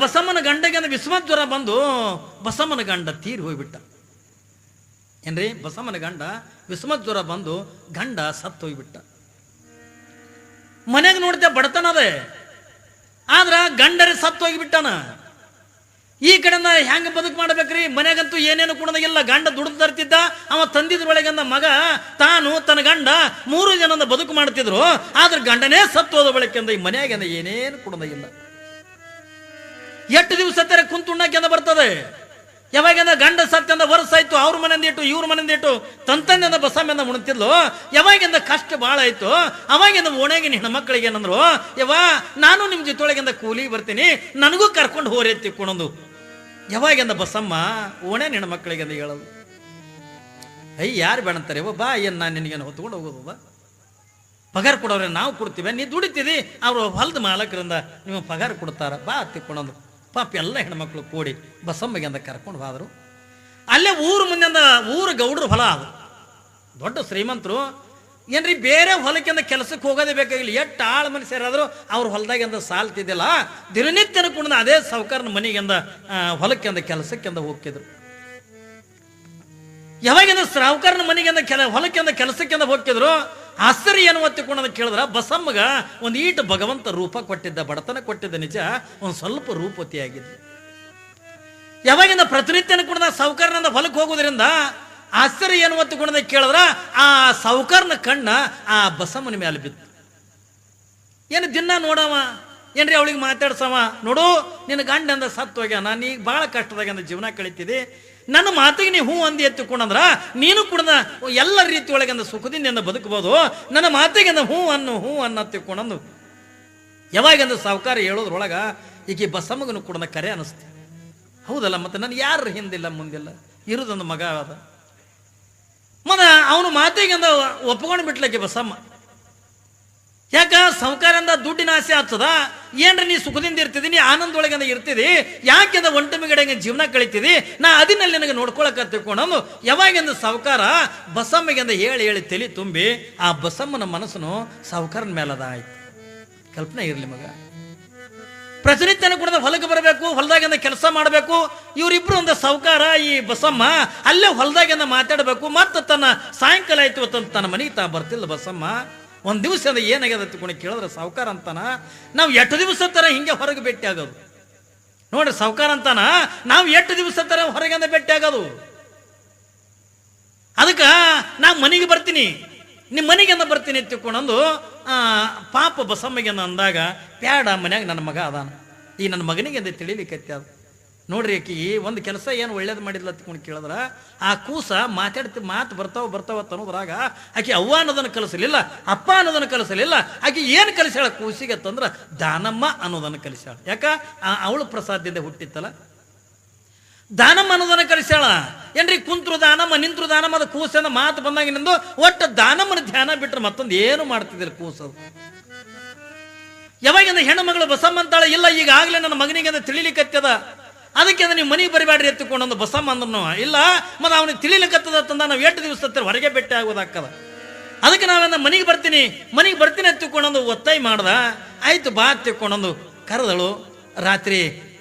ಬಸಮ್ಮನ ಗಂಡಗೆ ಅಂದ್ರೆ ವಿಸ್ಮತ್ ಜ್ವರ ಬಂದು ಬಸಮ್ಮನ ಗಂಡ ತೀರಿ ಹೋಗ್ಬಿಟ್ಟ. ಏನ್ರಿ, ಬಸಮ್ಮನ ಗಂಡ ವಿಸ್ಮತ್ ಜ್ವರ ಬಂದು ಗಂಡ ಸತ್ತು ಹೋಗ್ಬಿಟ್ಟ. ಮನೆಗೆ ನೋಡ್ತೆ ಬಡತನದೇ, ಆದ್ರ ಗಂಡರೇ ಸತ್ತು ಹೋಗಿಬಿಟ್ಟನ. ಈ ಕಡೆಯಿಂದ ಹೆಂಗ ಬದುಕು ಮಾಡ್ಬೇಕ್ರಿ? ಮನೆಗಂತೂ ಏನೇನು ಕುಣದಾಗಿಲ್ಲ. ಗಂಡ ದುಡ್ದು ತರ್ತಿದ್ದ, ಅವ ತಂದಿದ್ರೊಳಗಂದ ಮಗ ತಾನು ತನ್ನ ಗಂಡ 3 ಜನದ ಬದುಕು ಮಾಡ್ತಿದ್ರು. ಆದ್ರೆ ಗಂಡನೇ ಸತ್ತು ಹೋದ ಬಳಿಕೆಂದ ಈ ಮನೆಯಾಗ ಏನೇನು ಕುಣದಾಗಿಲ್ಲ. ಎಷ್ಟು ದಿವಸ ತರ ಕುಂತುಣ್ಣಕ್ಕೆಂದ ಬರ್ತದೆ. ಯಾವಾಗಂದ ಗಂಡ ಸತ್ಯಂದ ವರ್ಷ ಆಯ್ತು, ಅವ್ರ ಮನೆಯಿಂದ ಇಟ್ಟು ಇವ್ರ ಮನೆಯಿಂದ ಇಟ್ಟು ತಂತಂದಿಂದ ಬಸಮ್ಮೆಂದ ಮುಣ್ತಿದ್ಲು. ಯಾವಾಗಿಂದ ಕಷ್ಟ ಭಾಳ ಆಯ್ತು, ಅವಾಗಿಂದ ಓಣೆಗಿನ ಹೆಣ್ಮಕ್ಳಿಗೆ ಏನಂದ್ರು, ಯವ್ವ ನಾನು ನಿಮ್ಮ ಜೊತೆಯೊಳಗಿಂದ ಕೂಲಿಗೆ ಬರ್ತೀನಿ, ನನಗೂ ಕರ್ಕೊಂಡು ಹೋರಿ ತಿಕ್ಕೊಳೋದು. ಯಾವಾಗಿಂದ ಬಸಮ್ಮ ಓಣೆನ ಹೆಣ್ಮಕ್ಳಿಗೆ ಅಂತ ಹೇಳೋದು. ಯಾರು ಬೇಡ ಅಂತಾರೆ, ಬಾ ಏನು ನಾನು ನಿನಗೇನು ಹೊತ್ಕೊಂಡು ಹೋಗೋದು, ಪಗಾರ ಕೊಡೋರೆ ನಾವು ಕೊಡ್ತೀವಿ, ನೀ ದುಡಿತೀವಿ, ಅವರು ಹೊಲದ ಮಾಲಕರಿಂದ ನೀವು ಪಗಾರ ಕೊಡ್ತಾರ, ಬಾ ತಿಕ್ಕೊಳೋದು. ಪಾಪ ಎಲ್ಲ ಹೆಣ್ಮಕ್ಳು ಕೂಡಿ ಬಸಮ್ಮಗೆ ಅಂತ ಕರ್ಕೊಂಡು ಹೋದರು. ಅಲ್ಲೇ ಊರು ಮುಂದೆಂದ ಊರು ಗೌಡ್ರು ಹೊಲ ಅದು, ದೊಡ್ಡ ಶ್ರೀಮಂತರು. ಏನ್ರಿ ಬೇರೆ ಹೊಲಕ್ಕಿಂದ ಕೆಲಸಕ್ಕೆ ಹೋಗೋದೇ ಬೇಕಾಗಿಲ್ಲ. ಎಷ್ಟು ಆಳು ಮನುಷ್ಯರಾದ್ರು ಅವ್ರ ಹೊಲದಾಗಿಂದ ಸಾಲ್ತಿದ್ದಿಲ್ಲ. ದಿನನಿತ್ಯನ ಕುಣಿದ ಅದೇ ಸಾಹುಕಾರನ ಮನೆಗಿಂದ ಹೊಲಕ್ಕಿಂದ ಕೆಲಸಕ್ಕಿಂದ ಹೋಗ್ತಿದ್ರು. ಯಾವಾಗಿಂದ ಸಾಹುಕಾರನ ಮನೆಗಿಂದ ಹೊಲಕ್ಕಿಂದ ಕೆಲಸಕ್ಕಿಂದ ಹೋಗ್ತಿದ್ರು. ಆಶ್ಚರ್ಯ ಏನು ಒತ್ತಿಕೊಂಡ ಕೇಳಿದ್ರ, ಬಸಮ್ಮಗ ಒಂದು ಈಟು ಭಗವಂತ ರೂಪ ಕೊಟ್ಟಿದ್ದ, ಬಡತನ ಕೊಟ್ಟಿದ್ದ ನಿಜ, ಒಂದು ಸ್ವಲ್ಪ ರೂಪವತಿಯಾಗಿದ್ದ. ಯಾವಾಗಿಂದ ಪ್ರತಿನಿತ್ಯನ ಕುಣಿದ ಸಾಹುಕಾರನಿಂದ ಹೊಲಕ್ಕೆ ಹೋಗೋದ್ರಿಂದ ಆಶ್ಚರ್ಯ ಏನು ಒತ್ತಿಕೊಂಡ ಕೇಳಿದ್ರ, ಆ ಸಾಹುಕಾರನ ಕಣ್ಣ ಆ ಬಸಮ್ಮನ ಮೇಲೆ ಬಿತ್ತು. ಏನು ದಿನ ನೋಡವ, ಏನ್ರಿ ಅವಳಿಗೆ ಮಾತಾಡ್ಸವ, ನೋಡು ನಿನ್ನ ಗಂಡಂದ ಸತ್ತು ಹೋಗ್ಯಾನ, ನೀ ಭಾಳ ಕಷ್ಟದಾಗಂದ ಜೀವನ ಕಳಿತಿದಿ, ನನ್ನ ಮಾತಿಗೆ ನೀ ಹೂ ಅಂದಿ ಎತ್ತಿಕೊಂಡಂದ್ರ ನೀನು ಕೂಡ ಎಲ್ಲ ರೀತಿ ಒಳಗಿಂದ ಸುಖದಿಂದ ಬದುಕಬಹುದು, ನನ್ನ ಮಾತಿಗೆ ಹೂ ಅನ್ನ ತಿಕ್ಕೊಂಡಂದು. ಯಾವಾಗಂದ ಸಾಹುಕಾರ ಹೇಳೋದ್ರೊಳಗ ಈಗ ಬಸಮ್ಮಗನು ಕೂಡ ಕರೆ ಅನಿಸ್ತು. ಹೌದಲ್ಲ, ಮತ್ತೆ ನನಗೆ ಯಾರು ಹಿಂದಿಲ್ಲ ಮುಂದಿಲ್ಲ, ಇರುದೊಂದು ಮಗ ಅದ. ಮನ ಅವನು ಮಾತಿಗೆ ಒಪ್ಕೊಂಡು ಬಿಟ್ಲಕ್ಕೆ ಬಸಮ್ಮ. ಯಾಕ ಸಾಹುಕಾರಿಂದ ದುಡ್ಡಿನ ಆಸೆ ಆಗ್ತದ, ಏನ್ರ ನೀ ಸುಖದಿಂದ ಇರ್ತಿದಿ, ನೀ ಆನಂದೊಳಗಿಂದ ಇರ್ತಿದಿ, ಯಾಕೆಂದ ಒಂಟ ಮಿಗಡೆಗೆ ಜೀವನ ಕಳಿತಿದಿ, ನಾ ಅದಿನಲ್ಲಿ ನನಗೆ ನೋಡ್ಕೊಳಕ ತಿಳ್ಕೊಂಡು ಯಾವಾಗಿಂದ ಸಾಹುಕಾರ ಬಸಮ್ಮಿಗೆಂದ ಹೇಳಿ ಹೇಳಿ ತಲೆ ತುಂಬಿ ಆ ಬಸಮ್ಮನ ಮನಸ್ಸನ್ನು ಸಾಹುಕಾರನ ಮೇಲದ ಆಯ್ತು. ಕಲ್ಪನೆ ಇರಲಿ ಮಗ, ಪ್ರತಿನಿತ್ಯನ ಕೂಡ ಹೊಲಕ್ಕೆ ಬರಬೇಕು, ಹೊಲದಾಗಿಂದ ಕೆಲಸ ಮಾಡಬೇಕು. ಇವರಿಬ್ರು ಒಂದು ಸಾಹುಕಾರ ಈ ಬಸಮ್ಮ ಅಲ್ಲೇ ಹೊಲದಾಗಿಂದ ಮಾತಾಡಬೇಕು. ಮತ್ತೆ ತನ್ನ ಸಾಯಂಕಾಲ ಆಯ್ತು ತನ್ನ ಮನೆಗೆ ತಾ ಬರ್ತಿಲ್ಲ ಬಸಮ್ಮ. ಒಂದು ದಿವಸ ಅದು ಏನಾಗ್ಯದ ತಿಳ್ಕೊಂಡು ಕೇಳಿದ್ರೆ ಸಾಹುಕಾರ ಅಂತಾನ, ನಾವು 8 ದಿವಸ ತರ ಹಿಂಗೆ ಹೊರಗೆ ಭೇಟಿ ಆಗೋದು ನೋಡ್ರಿ. ಸಾಹುಕಾರ ಅಂತಾನ, ನಾವು 8 ದಿವಸ ತರ ಹೊರಗಿಂದ ಭೇಟಿ ಆಗೋದು. ಅದಕ್ಕೆ ನಾ ಮನೆಗೆ ಬರ್ತೀನಿ, ನಿಮ್ಮ ಮನೆಗೆಂದ ಬರ್ತೀನಿ ತಿಳ್ಕೊಂಡು ಪಾಪ ಬಸಮ್ಮಗೆ ಅಂದಾಗ, ಪ್ಯಾಡ ಮನ್ಯಾಗ ನನ್ನ ಮಗ ಅದಾನ, ಈ ನನ್ನ ಮಗನಿಗೆ ಅಂತ ತಿಳಿಲಿಕ್ಕೆ ಅದು ನೋಡ್ರಿ. ಆಕಿ ಒಂದು ಕೆಲಸ ಏನು ಒಳ್ಳೇದು ಮಾಡಿದ್ಲ ತಿಳ್ಕೊಂಡು ಕೇಳಿದ್ರ, ಆ ಕೂಸ ಮಾತು ಬರ್ತಾವ ಅನ್ನೋದ್ರಾಗ ಆಕಿ ಅವ್ವ ಅನ್ನೋದನ್ನು ಕಲಿಸಲಿಲ್ಲ, ಅಪ್ಪ ಅನ್ನೋದನ್ನು ಕಲಿಸಲಿಲ್ಲ. ಆಕಿ ಏನು ಕಲಿಸ್ಯಾಳ ಕೂಸಿಗೆ ಅಂತಂದ್ರ ದಾನಮ್ಮ ಅನ್ನೋದನ್ನು ಕಲಿಸ್ಯಾಳ. ಯಾಕ ಅವಳು ಪ್ರಸಾದದಿಂದ ಹುಟ್ಟಿತ್ತಲ್ಲ, ದಾನಮ್ಮ ಅನ್ನೋದನ್ನ ಕಲಿಸ್ಯಾಳ. ಏನ್ರಿ ಕುಂತ್ರು ದಾನಮ್ಮ, ನಿಂತ್ರು ದಾನಮ್ಮ, ಅದು ಕೂಸಂದ ಮಾತು ಬಂದಾಗಿನಿಂದು ಒಟ್ಟು ದಾನಮ್ಮನ ಧ್ಯಾನ ಬಿಟ್ರೆ ಮತ್ತೊಂದು ಏನು ಮಾಡ್ತಿದ್ದಿಲ್ಲ ಕೂಸದು. ಯಾವಾಗಿಂದ ಹೆಣ್ಣು ಮಗಳು ಬಸಮ್ಮ ಅಂತಾಳ, ಇಲ್ಲ ಈಗಾಗಲೇ ನನ್ನ ಮಗನಿಗೆ ಅಂತ ತಿಳಿಲಿಕ್ಕತ್ತದ, ಅದಕ್ಕೆ ನೀವು ಮನೆಗೆ ಬರಿಬೇಡ್ರಿ ಎತ್ತಿಕೊಂಡು ಬಸಮ್ಮ ಅಂದ್ರೂ ಇಲ್ಲ, ಮತ್ತೆ ಅವನಿಗೆ ತಿಳಿಲಿಕ್ಕತ್ತದ ತಂದ ನಾವು 8 ದಿವಸ ಹೊರಗೆ ಭೇಟಿ ಆಗೋದಾಕ್ಕದ. ಅದಕ್ಕೆ ನಾವೆಂದ ಮನೆಗೆ ಬರ್ತೀನಿ ಎತ್ತಿಕೊಂಡು ಒತ್ತಾಯ ಮಾಡ್ದ. ಆಯ್ತು ಬಾ ಎತ್ತಿಕೊಂಡು ಕರೆದಳು. ರಾತ್ರಿ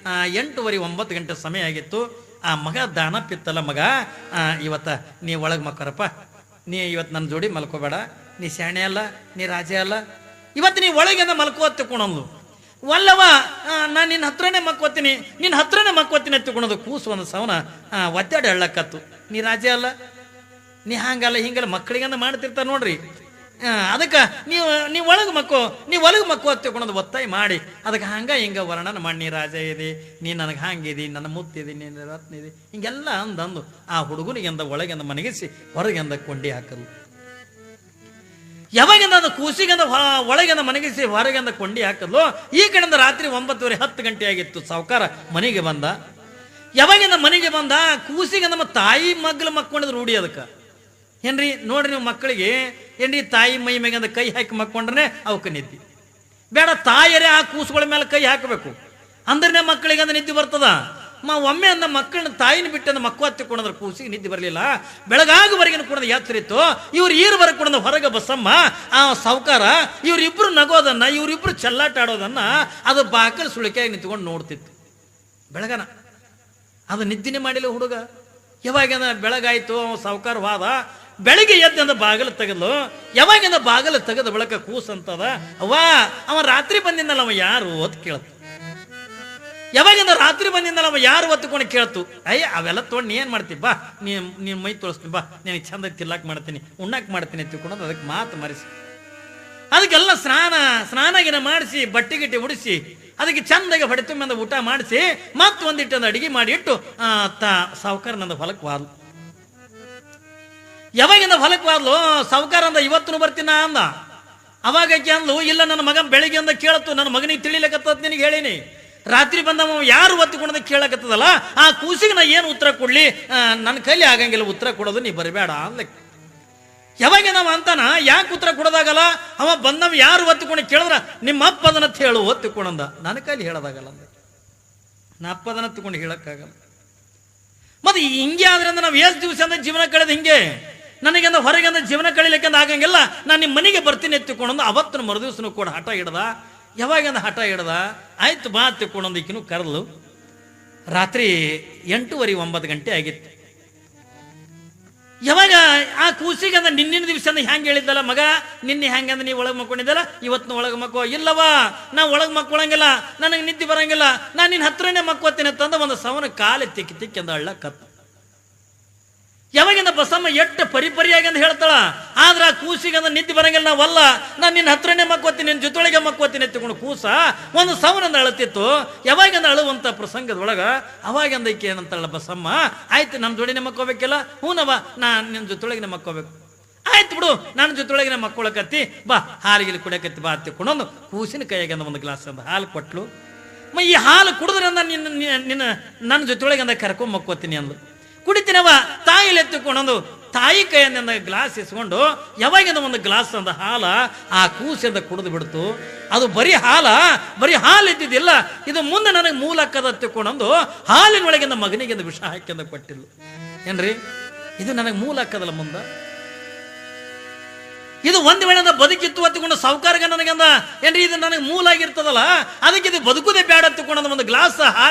8:30 9 ಗಂಟೆ ಸಮಯ ಆಗಿತ್ತು. ಆ ಮಗ ದಾನ ಪಿತ್ತಲ್ಲ, ಮಗ ಇವತ್ತ ನೀ ಒಳಗೆ ಮಕ್ಕರಪ್ಪ, ನೀ ಇವತ್ತು ನನ್ನ ಜೋಡಿ ಮಲ್ಕೋಬೇಡ, ನೀ ಶಾಣೆ ಅಲ್ಲ, ನೀ ರಾಜೆ ಅಲ್ಲ, ಇವತ್ತು ನೀ ಒಳಗಿಂದ ಮಲ್ಕೋ ಎತ್ತಿಕೊಂಡು ಒಲ್ಲವ, ನಾನು ನಿನ್ನ ಹತ್ರನೇ ಮಕ್ಕೋತೀನಿ ಎತ್ತಿಕೊಳ್ಳೋದು. ಕೂಸು ಒಂದು ಸವನ ಒದ್ದಾಡಿ ಹೇಳಕ್ಕತ್ತು, ನೀ ರಾಜೆ ಅಲ್ಲ, ನೀ ಹಂಗಲ್ಲ ಹಿಂಗಲ್ಲ ಮಕ್ಕಳಿಗಂದ ಮಾಡ್ತಿರ್ತಾರೆ ನೋಡ್ರಿ. ಅದಕ್ಕೆ ನೀವು ಒಳಗೆ ಮಕ್ಕೋ ಎತ್ತಿಕೊಳ್ಳೋದು ಒತ್ತಾಯ ಮಾಡಿ, ಅದಕ್ಕೆ ಹಿಂಗ ವರ್ಣನ ಮಾಡಿ, ನೀ ರಾಜ ಇದೆ, ನೀ ನನಗೆ ಹಂಗಿದಿ, ನನ್ನ ಮುತ್ತಿದಿ, ನೀನು ರತ್ನ ಇದೆ, ಹಿಂಗೆಲ್ಲ ಅಂದಂದು ಆ ಹುಡುಗನಿಗೆಂದ ಒಳಗೆಂದ ಮನಗಿಸಿ ಹೊರಗೆಂದ ಕೊಂಡಿ ಹಾಕಲು. ಯಾವಾಗಿಂದ ಅದು ಕೂಸಿಗೆಂದ ಒಳಗೆಂದ ಮನಗಿಸಿ ಹೊರಗೆಂದ ಕೊಂಡಿ ಹಾಕಲು. ಈ ಕಡೆಯಿಂದ ರಾತ್ರಿ 9:30 10 ಗಂಟೆ ಆಗಿತ್ತು. ಸಾಹುಕಾರ ಮನೆಗೆ ಬಂದ. ಯಾವಾಗಿಂದ ಮನೆಗೆ ಬಂದ, ಕೂಸಿಗೆ ನಮ್ಮ ತಾಯಿ ಮಗ್ಲು ಮಕ್ಕೊಂಡಿದ್ ರೂಢಿ. ಅದಕ್ಕೆ ಏನ್ರಿ ನೋಡ್ರಿ, ನೀವು ಮಕ್ಕಳಿಗೆ ಏನ್ರಿ ತಾಯಿ ಮೈ ಮೇಗಂದ ಕೈ ಹಾಕಿ ಮಕ್ಕೊಂಡ್ರೆ ಅವಕ್ಕೆ ನಿದ್ದೆ ಬೇಡ, ತಾಯರೇ ಆ ಕೂಸುಗಳ ಮೇಲೆ ಕೈ ಹಾಕಬೇಕು ಅಂದ್ರೆ ಮಕ್ಕಳಿಗೆ ಅಂದ ನಿದ್ದೆ ಬರ್ತದ. ಒಮ್ಮೆ ಅಂದ ಮಕ್ಕಳನ್ನ ತಾಯಿನ ಬಿಟ್ಟಂದ ಮಕ್ಕಳು ಹತ್ತಿಕೊಂಡ್ರೆ ಕೂಸಿಗೆ ನಿದ್ದೆ ಬರಲಿಲ್ಲ. ಬೆಳಗಾಗುವರೆಗಿನ ಕೂಡ ಎಚ್ಚರಿತ್ತು. ಇವ್ರು ಈರುವರೆಗೆ ಕೂಡ ಹೊರಗೆ ಬಸಮ್ಮ ಆ ಸಾಹುಕಾರ ಇವರಿಬ್ರು ನಗೋದನ್ನ, ಇವರಿಬ್ರು ಚೆಲ್ಲಾಟ ಆಡೋದನ್ನ ಅದು ಬಾಕಲು ಸುಳಿಕೆಯಾಗಿ ನಿಂತ್ಕೊಂಡು ನೋಡ್ತಿತ್ತು. ಬೆಳಗನ ಅದು ನಿದ್ದಿನೇ ಮಾಡಿಲ್ಲ ಹುಡುಗ. ಯಾವಾಗಿಂದ ಬೆಳಗಾಯ್ತು, ಅವ ಸಾವುಕಾರ ಹೋದ. ಬೆಳಿಗ್ಗೆ ಎದ್ದಿಂದ ಬಾಗಿಲು ತೆಗೆದ್ಲು. ಯಾವಾಗಿಂದ ಬಾಗಿಲು ತೆಗೆದ ಬಳಕ ಕೂಸಂತದ, ಅವ್ವ ಅವ ರಾತ್ರಿ ಬಂದಿದ್ದಲ್ಲ ಅವ ಯಾರು ಅಂತ ಕೇಳ್ತು. ಯಾವಾಗಿಂದ ರಾತ್ರಿ ಬಂದಿದ್ದಲ್ಲ ಅವ ಯಾರು ಹೊತ್ಕೊಂಡು ಕೇಳ್ತು. ಅಯ್ಯ ಅವೆಲ್ಲ ತೊಗೊಂಡು ನೀ ಏನು ಮಾಡ್ತೀವಿ, ಬಾ ನೀನು ಮೈ ತೋರಿಸ್ತೀನಿ, ಬಾ ನಿನಗೆ ಚಂದ ತಿರ್ಲಾಕ್ ಮಾಡ್ತೀನಿ, ಉಣ್ಣಾಕ್ ಮಾಡ್ತೀನಿ ತಿಳ್ಕೊಂಡು ಅದಕ್ಕೆ ಮಾತು ಮರೆಸಿ ಅದಕ್ಕೆಲ್ಲ ಸ್ನಾನಗಿನ ಮಾಡಿಸಿ ಬಟ್ಟೆ ಗಿಟ್ಟಿ ಉಡಿಸಿ ಅದಕ್ಕೆ ಚಂದಾಗಿ ಹೊಡೆ ಮಂದ ಊಟ ಮಾಡಿಸಿ ಮತ್ತೆ ಒಂದಿಟ್ಟೊಂದು ಅಡಿಗೆ ಮಾಡಿ ಇಟ್ಟು ಸಾವುಕಾರ ನಂದು ಹೊಲಕ್ಕೆ ವಾದ್ಲು. ಯಾವಾಗಿಂದ ಹೊಲಕ್ಕೆ ವಾದ್ಲು ಸಾವುಕಾರ ಅಂದ ಇವತ್ತು ಬರ್ತೀನ ಅಂದ. ಅವಾಗ ಅಂದ್ಲು ಇಲ್ಲ ನನ್ನ ಮಗ ಬೆಳಿಗ್ಗೆ ಅಂದ ಕೇಳತ್ತು, ನನ್ನ ಮಗನಿಗೆ ತಿಳಿಲಕತ್ತದ ನಿನಗೆ ಹೇಳಿನಿ. ರಾತ್ರಿ ಬಂದವ ಯಾರು ಒತ್ತುಕೊಂಡ ಕೇಳಕತ್ತದಲ್ಲ ಆ ಕೂಸಿಗೆ ನಾ ಏನು ಉತ್ತರ ಕೊಡ್ಲಿ, ನನ್ನ ಕೈಲಿ ಆಗಂಗಿಲ್ಲ ಉತ್ತರ ಕೊಡೋದು, ನೀ ಬರಬೇಡ ಅಂದ. ಯಾವಾಗ ನಾವ ಅಂತಾನ ಯಾಕೆ ಉತ್ತರ ಕೊಡೋದಾಗಲ್ಲ, ಅವ ಬಂದವ ಯಾರು ಒತ್ತುಕೊಂಡು ಕೇಳಿದ್ರ ನಿಮ್ಮ ಅಪ್ಪ ಅದನ್ನ ಹೇಳು ಒತ್ತುಕೊಂಡ, ನನ್ನ ಕೈಲಿ ಹೇಳೋದಾಗಲ್ಲ ಅಂದ. ನಾ ಅಪ್ಪ ಅದನ್ನ ತಗೊಂಡು ಹೇಳಕ್ಕಾಗಲ್ಲ. ಮತ್ತೆ ಹಿಂಗೆ ಆದ್ರಿಂದ ನಾವು ಎಷ್ಟು ದಿವಸ ಅಂದ್ರೆ ಜೀವನ ಕಳೆದ ಹಿಂಗೆ, ನನಗೆಂದ ಹೊರಗೆಂದ ಜೀವನ ಕಳಿಲಿಕ್ಕೆಂದ ಆಗಂಗಿಲ್ಲ, ನಾನು ನಿಮ್ಮ ಮನೆಗೆ ಬರ್ತೀನಿ ಎತ್ತಿಕೊಂಡು ಅವತ್ತಿನ ಮರುದಿವ್ಸನೂ ಕೂಡ ಹಠ ಹಿಡ್ದ. ಯಾವಾಗಂದ ಹಠ ಹಿಡ್ದ, ಆಯ್ತು ಬಾ ಎತ್ತಿಕೊಂಡು ಈಕಿನೂ ಕರೆದ್ಲು. ರಾತ್ರಿ 8:30 9 ಗಂಟೆ ಆಗಿತ್ತು. ಯಾವಾಗ ಆ ಕೂಸಿಗೆ ಅಂದ ನಿನ್ನಿನ ದಿವಸ ಅಂದ ಹೆಂಗೆ ಹೇಳಿದ್ದಲ್ಲ ಮಗ, ನಿನ್ನೆ ಹೆಂಗಂದ್ರೆ ನೀವು ಒಳಗೆ ಮಕ್ಕೊಂಡಿದ್ದಲ್ಲ ಇವತ್ತು ಒಳಗೆ ಮಕ್ಕೋ, ಇಲ್ಲವಾ ನಾ ಒಳಗೆ ಮಕ್ಕೊಳಂಗಿಲ್ಲ, ನನಗೆ ನಿದ್ದೆ ಬರಂಗಿಲ್ಲ, ನಾನು ನಿನ್ನ ಹತ್ರನೇ ಮಕ್ಕೋತೀನಿ ಅಂತಂದ ಒಂದು ಸವನ ಕಾಲೆ ತಿಕ್ಕಿ ಅಂದ ಹಳ್ಳ ಕತ್ತು. ಯಾವಾಗಿಂದ ಬಸಮ್ಮ ಎಷ್ಟು ಪರಿಪರಿಯಾಗಿ ಅಂತ ಹೇಳ್ತಾಳ, ಆದ್ರ ಆ ಕೂಸಿಗೆ ಅಂದ ನಿದ್ದೆ ಬರಂಗಿಲ್ಲ, ನಾವಲ್ಲ ನಾನು ನಿನ್ನ ಹತ್ರನೇ ಮಕ್ಕೋತೀನಿ, ನಿನ್ನ ಜೊತೆಗೆ ಮಕ್ಕೋತೀನಿ ಎತ್ತಿಕೊಂಡು ಕೂಸ ಒಂದು ಸವನಂದ ಅಳತಿತ್ತು. ಯಾವಾಗಿಂದ ಅಳುವಂತ ಪ್ರಸಂಗದೊಳಗ ಅವಾಗಿಂದ ಈಕೆ ಏನಂತಾಳ ಬಸಮ್ಮ, ಆಯ್ತು ನಮ್ಮ ಜೋಡಿನೇ ಮಕ್ಕೋಬೇಕಿಲ್ಲ, ಹೂನವ ನಾನು ನಿನ್ನ ಜೊತೆಗೆ ಮಕ್ಕೋಬೇಕು, ಆಯ್ತು ಬಿಡು ನನ್ನ ಜೊತೆಗೆ ಮಕ್ಕೊಳಕತ್ತಿ, ಬಾ ಹಾಲಿಗೆ ಕುಡಿಯಕತ್ತಿ ಬಾ ತಿಳ್ಕೊಂಡೊಂದು ಕೂಸಿನ ಕೈಯಾಗ ಒಂದು ಗ್ಲಾಸ್ ಅಂದ ಹಾಲು ಕೊಟ್ಲು. ಈ ಹಾಲು ಕುಡಿದ್ರಿಂದ ನಿನ್ನ ನನ್ನ ಜೊತೆಗೆ ಅಂದ ಕರ್ಕೊಂಡ್ ಮಕ್ಕೋತೀನಿ ಅಂದು ಕುಡಿತೀನವ. ತಾಯಿಲಿ ಎತ್ತಿಕೊಂಡೊಂದು ತಾಯಿ ಕೈಯಿಂದ ಗ್ಲಾಸ್ ಇಸ್ಕೊಂಡು ಯಾವಾಗಿಂದ ಒಂದು ಗ್ಲಾಸ್ ಅಂದ ಹಾಲ ಆ ಕೂಸಿಂದ ಕುಡಿದು ಬಿಡ್ತು. ಅದು ಬರೀ ಹಾಲು ಇದ್ದಿದ್ದಿಲ್ಲ, ಇದು ಮುಂದೆ ನನಗೆ ಮೂಲ ಹಾಕದ ತಿಳ್ಕೊಂಡೊಂದು ಹಾಲಿನೊಳಗಿಂದ ಮಗನಿಗಿಂದ ವಿಷ ಹಾಕಿಂದ ಕೊಟ್ಟಿಲ್ಲ. ಏನ್ರಿ ಇದು ನನಗೆ ಮೂಲ ಹಾಕದಲ್ಲ ಮುಂದೆ, ಇದು ಒಂದ್ ವೇಳೆ ಬದುಕಿತ್ತು ಹತ್ತಿಕೊಂಡು ಸಾವುಕಾರಗ ನನಗಂದ ಏನ್ರಿ ಇದು ನನಗೆ ಮೂಲ ಆಗಿರ್ತದಲ್ಲ, ಅದಕ್ಕೆ ಇದು ಬದುಕುದೇ ಬೇಡ ಹತ್ತಿಕೊಂಡ ಒಂದು ಗ್ಲಾಸ್ ಹಾಲು